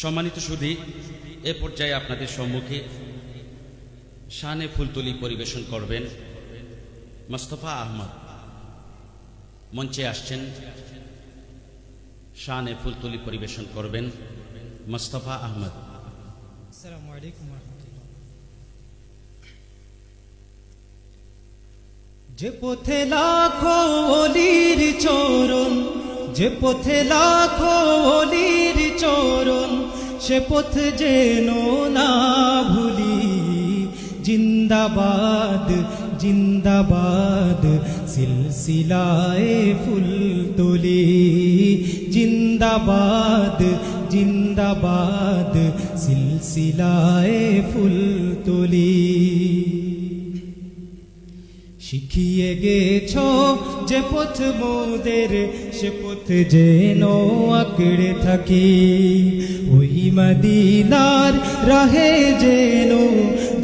সম্মানিত সুধী, এ পর্যায়ে আপনাদের সম্মুখে শানে ফুলতলি পরিবেশন করবেন মোস্তফা আহমদ। মঞ্চে আসছেন শানে ফুলতলি পরিবেশন করবেন মোস্তফা আহমদ। আসসালামু আলাইকুম ওয়া রাহমাতুল্লাহ। যে পথে লাখো ওলির চরণ, যে পথে লাখো ওলির চরণ, সে পথ যেন না ভুলি। জিন্দাবাদ জিন্দাবাদ সিলসিলায়ে ফুলতলি, জিন্দাবাদ জিন্দাবাদ সিলসিলায়ে ফুলতলি। শিখিয়ে গেছ যে পথ মোদের, সে পথ যেন আঁকড়ে থাকি। ওই মদিনার রাহে যেন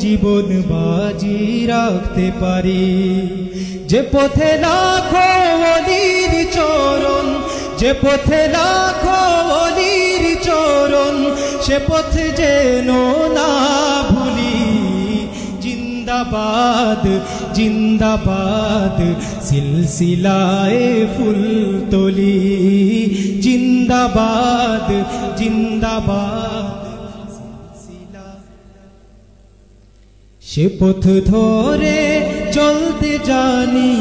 জীবন বাজি রাখতে পারি। যে পথে লাখো ওলির চরণ, যে পথে লাখো ওলির চরণ, সে পথ যেন না ভুলি। জিন্দাবাদ জিন্দাবাদ সিলসিলায়ে ফুলতলি, জিন্দাবাদ জিন্দাবাদ সিলসিলা। সে পথ ধরে চলতে জানি,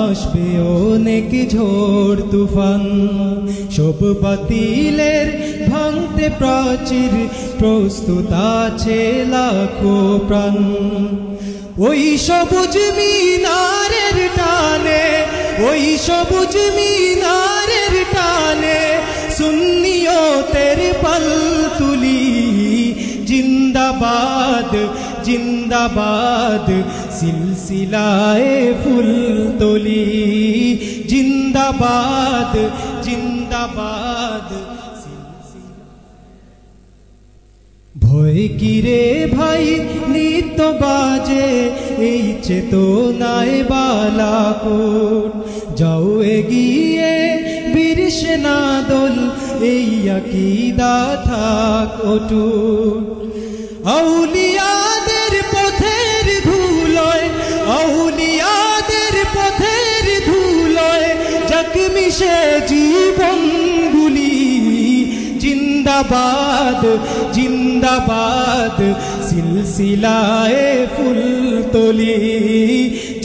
আসবে অনেক ঝড় তুফান। সব বাতিলের ভাঙতে প্রাচীর, প্রস্তুত আছে লাখো প্রাণ। ওই সবুজ মিনারের টানে, ওই সবুজ মিনারের টানে, সুন্নিয়তের পাল তুলি। জিন্দাবাদ জিন্দাবাদ সিলসিলায়ে ফুলতলি, জিন্দাবাদ জিন্দাবাদ। ভয় কিরে ভাই নিত্য বাজে, এই চেতনায় বালাকোট। যাও এগিয়ে বীর সেনা দল, এই আকীদা থাক অটুট। আউলিয়াদের পথের ধুলোয়, আউলিয়াদের পথের ধুলোয়, যাক মিশে জীবনগুলি। জিন্দাবাদ জিন্দাবাদ সিলসিলায়ে ফুলতলি,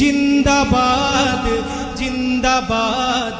জিন্দাবাদ জিন্দাবাদ।